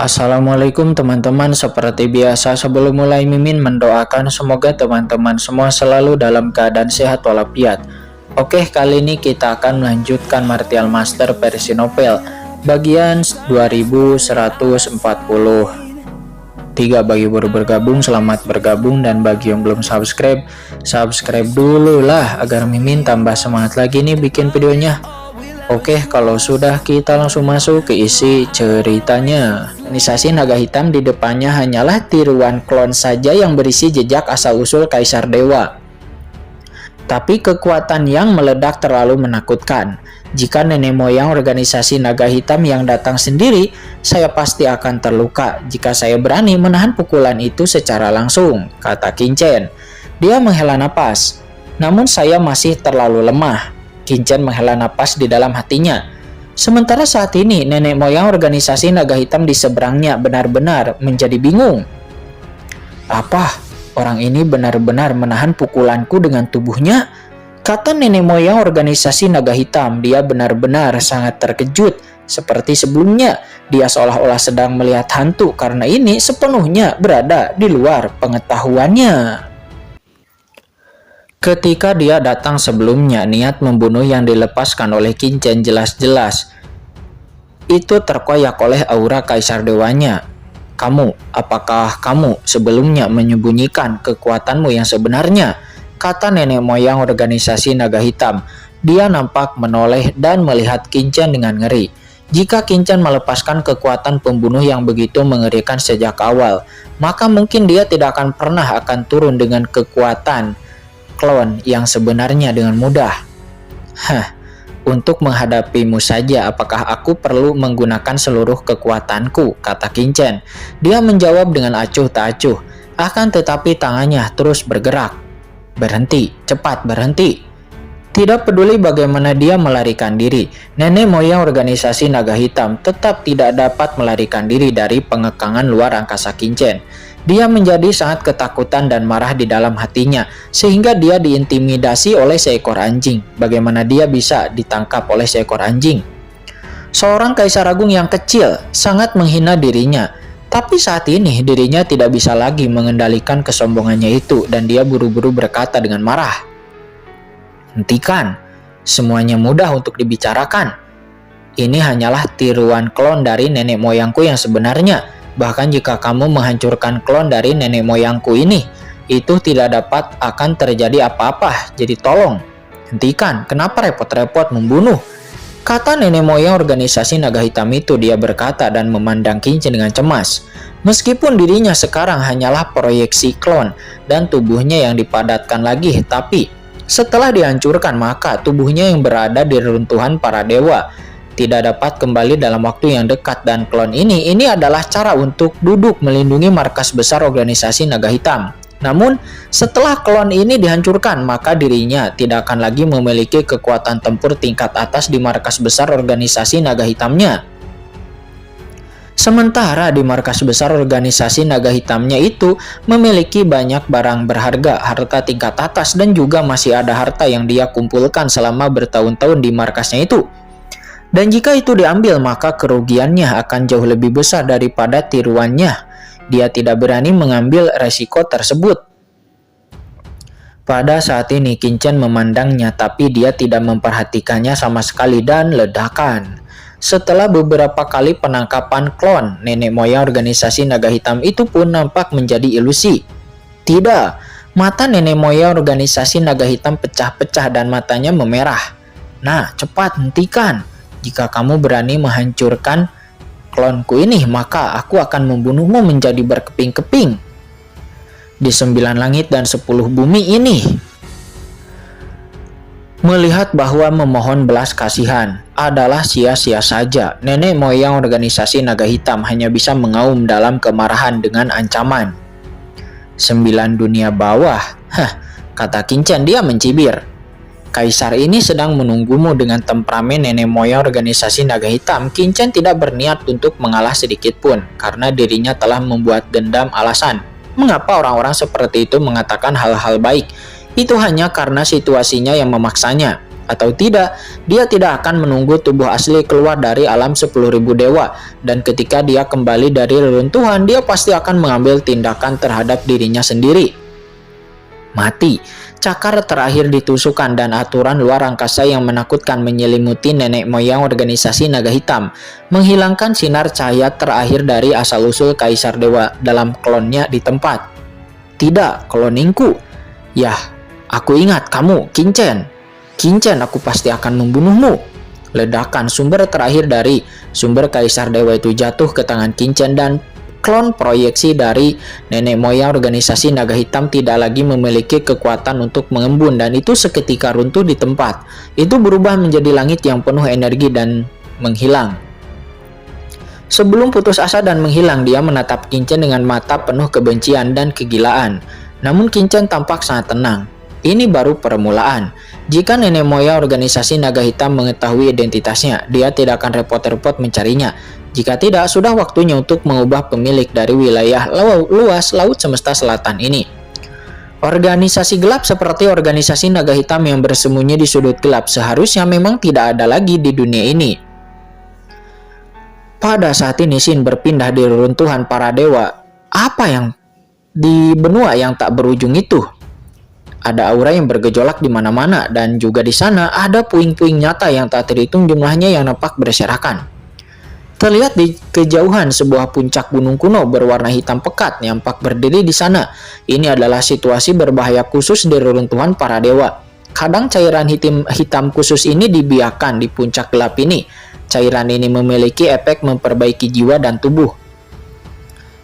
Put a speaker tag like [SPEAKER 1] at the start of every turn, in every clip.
[SPEAKER 1] Assalamualaikum teman-teman, seperti biasa sebelum mulai Mimin mendoakan semoga teman-teman semua selalu dalam keadaan sehat walafiat. Oke, kali ini kita akan melanjutkan Martial Master versi novel bagian 2143. Bagi baru bergabung, selamat bergabung, dan bagi yang belum subscribe, subscribe dulu lah agar Mimin tambah semangat lagi nih bikin videonya. Oke, kalau sudah kita langsung masuk ke isi ceritanya. Organisasi Naga Hitam di depannya hanyalah tiruan klon saja yang berisi jejak asal-usul Kaisar Dewa. Tapi kekuatan yang meledak terlalu menakutkan. Jika nenek moyang organisasi Naga Hitam yang datang sendiri, saya pasti akan terluka jika saya berani menahan pukulan itu secara langsung, kata Kincen. Dia menghela napas. Namun saya masih terlalu lemah. Kincen menghela napas di dalam hatinya. Sementara saat ini, nenek moyang organisasi Naga Hitam di seberangnya benar-benar menjadi bingung. Apa? Orang ini benar-benar menahan pukulanku dengan tubuhnya? Kata nenek moyang organisasi Naga Hitam. Dia benar-benar sangat terkejut. Seperti sebelumnya, dia seolah-olah sedang melihat hantu karena ini sepenuhnya berada di luar pengetahuannya. Ketika dia datang sebelumnya, niat membunuh yang dilepaskan oleh Kincen jelas-jelas itu terkoyak oleh aura Kaisar Dewanya. Apakah kamu sebelumnya menyembunyikan kekuatanmu yang sebenarnya? Kata nenek moyang organisasi Naga Hitam. Dia nampak menoleh dan melihat Kincen dengan ngeri. Jika Kincen melepaskan kekuatan pembunuh yang begitu mengerikan sejak awal, maka mungkin dia tidak akan pernah turun dengan kekuatan klon yang sebenarnya dengan mudah. Untuk menghadapimu saja, apakah aku perlu menggunakan seluruh kekuatanku? Kata Kincen. Dia menjawab dengan acuh tak acuh. Akan tetapi tangannya terus bergerak. Berhenti, cepat berhenti. Tidak peduli bagaimana dia melarikan diri, nenek moyang organisasi Naga Hitam tetap tidak dapat melarikan diri dari pengekangan luar angkasa Kincen. Dia menjadi sangat ketakutan dan marah di dalam hatinya, sehingga dia diintimidasi oleh seekor anjing. Bagaimana dia bisa ditangkap oleh seekor anjing? Seorang kaisar agung yang kecil, sangat menghina dirinya. Tapi saat ini dirinya tidak bisa lagi mengendalikan kesombongannya itu, dan dia buru-buru berkata dengan marah. Hentikan, semuanya mudah untuk dibicarakan. Ini hanyalah tiruan klon dari nenek moyangku yang sebenarnya. Bahkan jika kamu menghancurkan klon dari nenek moyangku ini, itu tidak dapat akan terjadi apa-apa. Jadi tolong, hentikan. Kenapa repot-repot membunuh? Kata nenek moyang organisasi Naga Hitam itu. Dia berkata dan memandang Kincen dengan cemas. Meskipun dirinya sekarang hanyalah proyeksi klon dan tubuhnya yang dipadatkan lagi, tapi setelah dihancurkan maka tubuhnya yang berada di reruntuhan para dewa tidak dapat kembali dalam waktu yang dekat, dan klon ini adalah cara untuk duduk melindungi markas besar organisasi Naga Hitam. Namun setelah klon ini dihancurkan maka dirinya tidak akan lagi memiliki kekuatan tempur tingkat atas di markas besar organisasi Naga Hitamnya. Sementara di markas besar organisasi Naga Hitamnya itu memiliki banyak barang berharga, harta tingkat atas, dan juga masih ada harta yang dia kumpulkan selama bertahun-tahun di markasnya itu. Dan jika itu diambil maka kerugiannya akan jauh lebih besar daripada tiruannya. Dia tidak berani mengambil resiko tersebut. Pada saat ini Kincen memandangnya, tapi dia tidak memperhatikannya sama sekali dan ledakan. Setelah beberapa kali penangkapan klon, nenek moyang organisasi Naga Hitam itu pun nampak menjadi ilusi. Tidak, mata nenek moyang organisasi Naga Hitam pecah-pecah dan matanya memerah. Nah, cepat hentikan. Jika kamu berani menghancurkan klonku ini, maka aku akan membunuhmu menjadi berkeping-keping di 9 langit dan 10 bumi ini. Melihat bahwa memohon belas kasihan adalah sia-sia saja, nenek moyang organisasi Naga Hitam hanya bisa mengaum dalam kemarahan dengan ancaman. 9 dunia bawah, kata Kincen. Dia mencibir. Kaisar ini sedang menunggumu dengan temperamen nenek moyang organisasi Naga Hitam. Kincen tidak berniat untuk mengalah sedikit pun, karena dirinya telah membuat dendam alasan. Mengapa orang-orang seperti itu mengatakan hal-hal baik? Itu hanya karena situasinya yang memaksanya. atau tidak, dia tidak akan menunggu tubuh asli keluar dari alam 10.000 dewa, dan ketika dia kembali dari reruntuhan, dia pasti akan mengambil tindakan terhadap dirinya sendiri. Mati. Cakar terakhir ditusukkan dan aturan luar angkasa yang menakutkan menyelimuti nenek moyang organisasi naga hitam, menghilangkan sinar cahaya terakhir dari asal-usul Kaisar Dewa dalam klonnya di tempat. Tidak, kloningku. Yah, aku ingat kamu, Qinchen. Qinchen, aku pasti akan membunuhmu. Ledakan sumber terakhir dari sumber Kaisar Dewa itu jatuh ke tangan Qinchen dan klon proyeksi dari nenek moyang organisasi naga hitam tidak lagi memiliki kekuatan untuk mengembun dan itu seketika runtuh di tempat. Itu berubah menjadi langit yang penuh energi dan menghilang. Sebelum putus asa dan menghilang, dia menatap Qinchen dengan mata penuh kebencian dan kegilaan. Namun Qinchen tampak sangat tenang. Ini baru permulaan. Jika nenek moyang organisasi naga hitam mengetahui identitasnya, dia tidak akan repot-repot mencarinya. Jika tidak, sudah waktunya untuk mengubah pemilik dari wilayah luas Laut Semesta Selatan ini. Organisasi gelap seperti organisasi naga hitam yang bersembunyi di sudut gelap seharusnya memang tidak ada lagi di dunia ini. Pada saat ini Shin berpindah di reruntuhan para dewa. Apa yang di benua yang tak berujung itu? Ada aura yang bergejolak di mana-mana dan juga di sana ada puing-puing nyata yang tak terhitung jumlahnya yang nampak berserakan. Terlihat di kejauhan sebuah puncak gunung kuno berwarna hitam pekat nampak berdiri di sana. Ini adalah situasi berbahaya khusus di reruntuhan para dewa. Kadang cairan hitam khusus ini dibiarkan di puncak gelap ini. Cairan ini memiliki efek memperbaiki jiwa dan tubuh.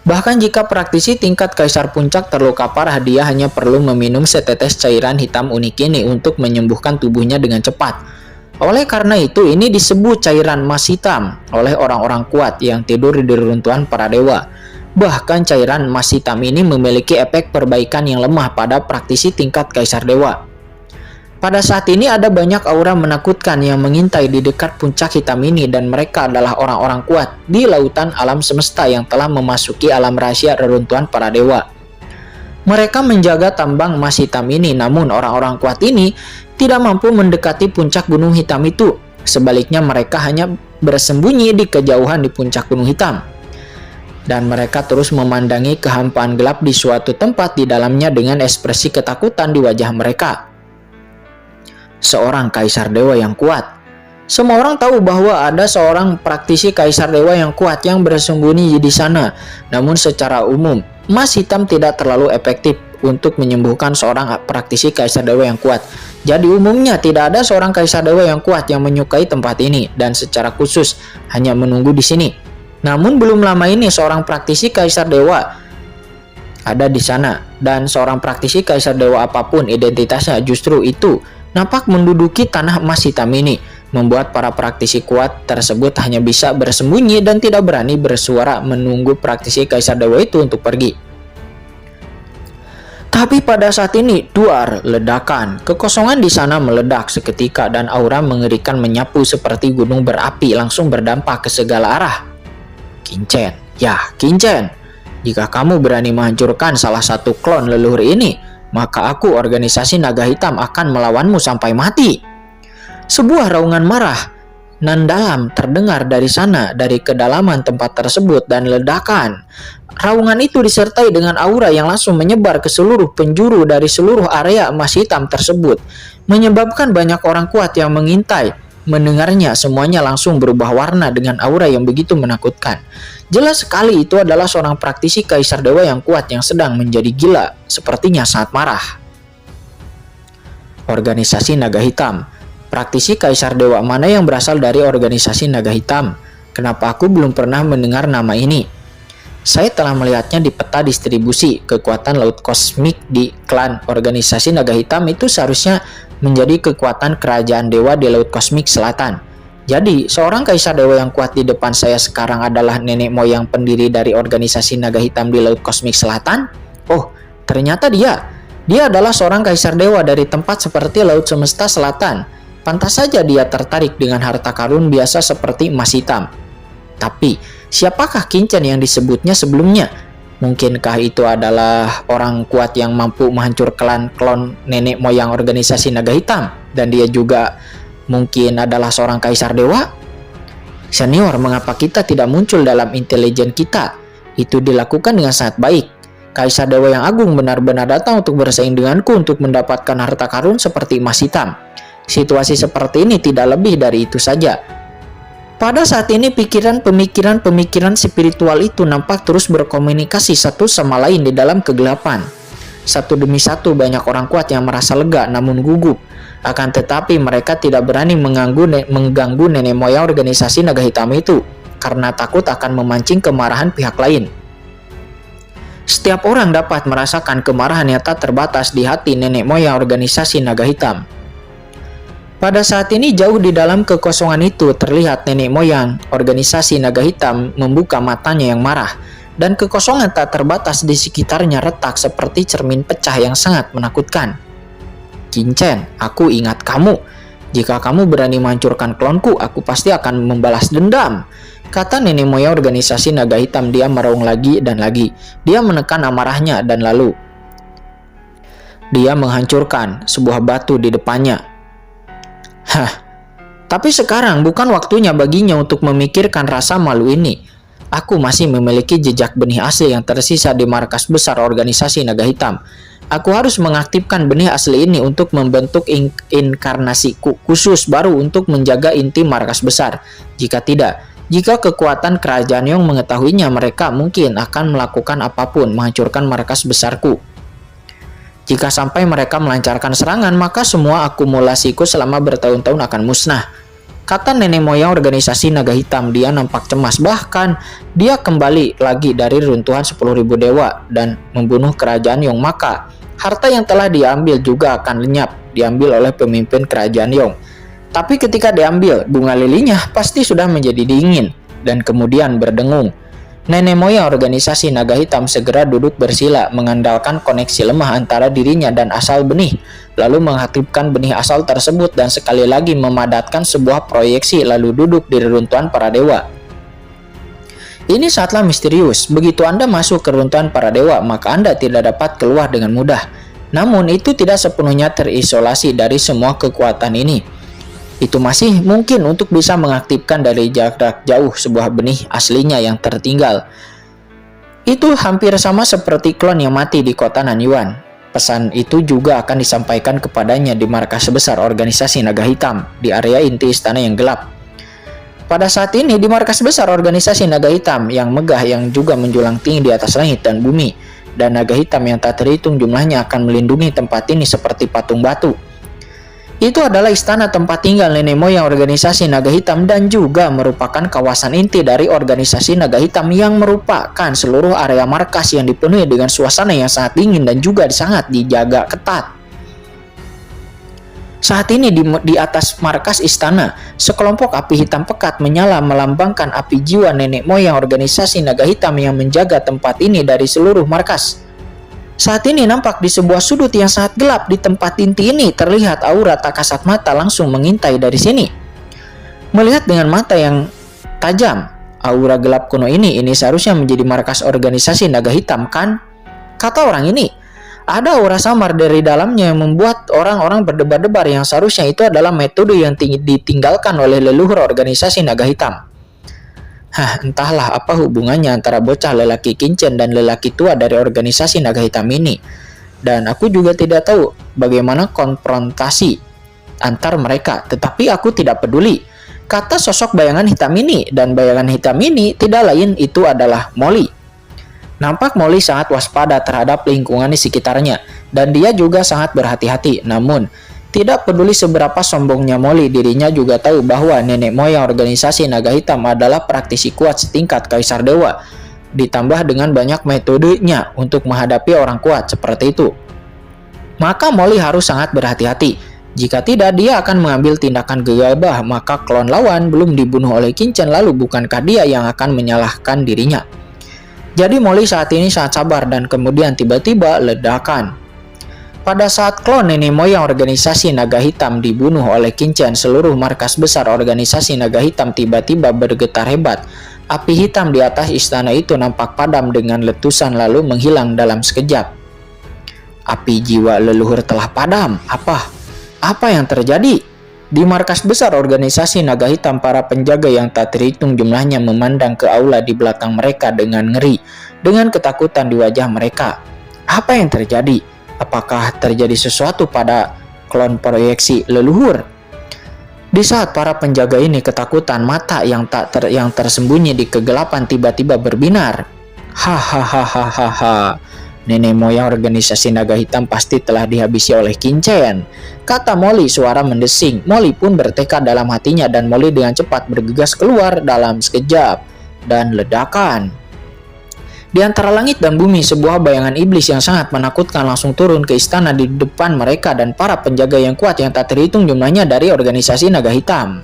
[SPEAKER 1] Bahkan jika praktisi tingkat Kaisar Puncak terluka parah, dia hanya perlu meminum setetes cairan hitam unik ini untuk menyembuhkan tubuhnya dengan cepat. Oleh karena itu, ini disebut cairan emas hitam oleh orang-orang kuat yang tidur di reruntuhan para dewa. Bahkan cairan emas hitam ini memiliki efek perbaikan yang lemah pada praktisi tingkat Kaisar Dewa. Pada saat ini ada banyak aura menakutkan yang mengintai di dekat puncak hitam ini dan mereka adalah orang-orang kuat di lautan alam semesta yang telah memasuki alam rahasia reruntuhan para dewa. Mereka menjaga tambang emas hitam ini, namun orang-orang kuat ini tidak mampu mendekati puncak gunung hitam itu. Sebaliknya mereka hanya bersembunyi di kejauhan di puncak gunung hitam. Dan mereka terus memandangi kehampaan gelap di suatu tempat di dalamnya dengan ekspresi ketakutan di wajah mereka. Seorang Kaisar Dewa yang kuat. Semua orang tahu bahwa ada seorang praktisi Kaisar Dewa yang kuat yang bersembunyi di sana. Namun secara umum, emas hitam tidak terlalu efektif untuk menyembuhkan seorang praktisi Kaisar Dewa yang kuat. Jadi umumnya tidak ada seorang Kaisar Dewa yang kuat yang menyukai tempat ini dan secara khusus hanya menunggu di sini. Namun belum lama ini seorang praktisi Kaisar Dewa ada di sana dan seorang praktisi Kaisar Dewa apapun identitasnya justru itu nampak menduduki tanah emas hitam ini, membuat para praktisi kuat tersebut hanya bisa bersembunyi dan tidak berani bersuara menunggu praktisi Kaisar Dewa itu untuk pergi. Tapi pada saat ini, duar, ledakan, kekosongan di sana meledak seketika dan aura mengerikan menyapu seperti gunung berapi langsung berdampak ke segala arah. Qinchen, ya Qinchen, jika kamu berani menghancurkan salah satu klon leluhur ini, maka aku organisasi naga hitam akan melawanmu sampai mati. Sebuah raungan marah nan dalam terdengar dari sana, dari kedalaman tempat tersebut dan ledakan. Raungan itu disertai dengan aura yang langsung menyebar ke seluruh penjuru dari seluruh area emas hitam tersebut, menyebabkan banyak orang kuat yang mengintai. Mendengarnya, semuanya langsung berubah warna dengan aura yang begitu menakutkan. Jelas sekali itu adalah seorang praktisi Kaisar Dewa yang kuat yang sedang menjadi gila, sepertinya sangat marah. Organisasi Naga Hitam. Praktisi Kaisar Dewa mana yang berasal dari organisasi Naga Hitam? Kenapa aku belum pernah mendengar nama ini? Saya telah melihatnya di peta distribusi kekuatan laut kosmik di klan organisasi Naga Hitam itu seharusnya menjadi kekuatan kerajaan dewa di Laut Kosmik Selatan. Jadi, seorang Kaisar Dewa yang kuat di depan saya sekarang adalah nenek moyang pendiri dari organisasi Naga Hitam di Laut Kosmik Selatan? Oh, ternyata dia. Dia adalah seorang Kaisar Dewa dari tempat seperti Laut Semesta Selatan. Pantas saja dia tertarik dengan harta karun biasa seperti emas hitam. Tapi, siapakah Qinchen yang disebutnya sebelumnya? Mungkinkah itu adalah orang kuat yang mampu menghancurkan klon nenek moyang organisasi Naga Hitam? Dan dia juga Mungkin adalah seorang kaisar dewa? Senior, mengapa kita tidak muncul dalam intelijen kita? Itu dilakukan dengan sangat baik. Kaisar dewa yang agung benar-benar datang untuk bersaing denganku untuk mendapatkan harta karun seperti emas hitam. Situasi seperti ini tidak lebih dari itu saja. Pada saat ini pemikiran spiritual itu nampak terus berkomunikasi satu sama lain di dalam kegelapan. Satu demi satu banyak orang kuat yang merasa lega namun gugup. Akan tetapi mereka tidak berani mengganggu nenek moyang organisasi naga hitam itu karena takut akan memancing kemarahan pihak lain. Setiap orang dapat merasakan kemarahan yang tak terbatas di hati nenek moyang organisasi naga hitam. Pada saat ini jauh di dalam kekosongan itu terlihat nenek moyang organisasi naga hitam membuka matanya yang marah, dan kekosongan tak terbatas di sekitarnya retak seperti cermin pecah yang sangat menakutkan. Qingchen, aku ingat kamu. Jika kamu berani menghancurkan klonku, aku pasti akan membalas dendam, kata nenek moyang organisasi naga hitam. Dia meraung lagi dan lagi. Dia menekan amarahnya dan lalu dia menghancurkan sebuah batu di depannya. Tapi sekarang bukan waktunya baginya untuk memikirkan rasa malu ini. Aku masih memiliki jejak benih asli yang tersisa di markas besar organisasi naga hitam. Aku harus mengaktifkan benih asli ini untuk membentuk inkarnasi khusus baru untuk menjaga inti markas besar. Jika tidak, jika kekuatan kerajaan Yong mengetahuinya, mereka mungkin akan melakukan apapun menghancurkan markas besarku. Jika sampai mereka melancarkan serangan, maka semua akumulasiku selama bertahun-tahun akan musnah, kata nenek moyang organisasi naga hitam. Dia nampak cemas, bahkan dia kembali lagi dari runtuhan 10.000 dewa dan membunuh kerajaan Yong. Maka harta yang telah diambil juga akan lenyap, diambil oleh pemimpin kerajaan Yong. Tapi ketika diambil, bunga lilinya pasti sudah menjadi dingin dan kemudian berdengung. Nenek moyang organisasi naga hitam segera duduk bersila, mengandalkan koneksi lemah antara dirinya dan asal benih, lalu mengaktifkan benih asal tersebut dan sekali lagi memadatkan sebuah proyeksi, lalu duduk di reruntuhan para dewa. Ini sangatlah misterius. Begitu Anda masuk ke runtuhan para dewa, maka Anda tidak dapat keluar dengan mudah. Namun itu tidak sepenuhnya terisolasi dari semua kekuatan ini. Itu masih mungkin untuk bisa mengaktifkan dari jarak jauh sebuah benih aslinya yang tertinggal. Itu hampir sama seperti klon yang mati di kota Nanyuan. Pesan itu juga akan disampaikan kepadanya di markas besar organisasi naga hitam di area inti istana yang gelap. Pada saat ini di markas besar organisasi naga hitam yang megah yang juga menjulang tinggi di atas langit dan bumi, dan naga hitam yang tak terhitung jumlahnya akan melindungi tempat ini seperti patung batu. Itu adalah istana tempat tinggal nenek moyang organisasi naga hitam dan juga merupakan kawasan inti dari organisasi naga hitam yang merupakan seluruh area markas yang dipenuhi dengan suasana yang sangat dingin dan juga sangat dijaga ketat. Saat ini di atas markas istana, sekelompok api hitam pekat menyala melambangkan api jiwa nenek moyang organisasi naga hitam yang menjaga tempat ini dari seluruh markas. Saat ini nampak di sebuah sudut yang sangat gelap di tempat inti ini terlihat aura tak kasat mata langsung mengintai dari sini. Melihat dengan mata yang tajam, aura gelap kuno ini seharusnya menjadi markas organisasi naga hitam, kan? Kata orang ini. Ada aura samar dari dalamnya yang membuat orang-orang berdebar-debar yang seharusnya itu adalah metode yang ditinggalkan oleh leluhur organisasi naga hitam. Entahlah apa hubungannya antara bocah lelaki Qingchen dan lelaki tua dari organisasi naga hitam ini. Dan aku juga tidak tahu bagaimana konfrontasi antar mereka, tetapi aku tidak peduli, kata sosok bayangan hitam ini. Dan bayangan hitam ini tidak lain itu adalah Molly. Nampak Molly sangat waspada terhadap lingkungan di sekitarnya, dan dia juga sangat berhati-hati. Namun tidak peduli seberapa sombongnya Molly, dirinya juga tahu bahwa nenek moyang organisasi naga hitam adalah praktisi kuat setingkat kaisar dewa, ditambah dengan banyak metodenya untuk menghadapi orang kuat seperti itu. Maka Molly harus sangat berhati-hati. Jika tidak, dia akan mengambil tindakan gegabah. Maka klon lawan belum dibunuh oleh Qingchen, lalu bukankah dia yang akan menyalahkan dirinya? Jadi Molly saat ini sangat sabar, dan kemudian tiba-tiba ledakan. Pada saat klon nenek moyang organisasi naga hitam dibunuh oleh Qingchen, seluruh markas besar organisasi naga hitam tiba-tiba bergetar hebat. Api hitam di atas istana itu nampak padam dengan letusan lalu menghilang dalam sekejap. Api jiwa leluhur telah padam. Apa yang terjadi? Di markas besar organisasi naga hitam, para penjaga yang tak terhitung jumlahnya memandang ke aula di belakang mereka dengan ngeri, dengan ketakutan di wajah mereka. Apa yang terjadi? Apakah terjadi sesuatu pada klon proyeksi leluhur? Di saat para penjaga ini ketakutan, mata yang tersembunyi di kegelapan tiba-tiba berbinar. Hahaha. Nenek moyang organisasi naga hitam pasti telah dihabisi oleh Qin-chen, kata Molly suara mendesing. Molly pun bertekad dalam hatinya dan Molly dengan cepat bergegas keluar dalam sekejap. Dan ledakan. Di antara langit dan bumi, sebuah bayangan iblis yang sangat menakutkan langsung turun ke istana di depan mereka dan para penjaga yang kuat yang tak terhitung jumlahnya dari organisasi naga hitam.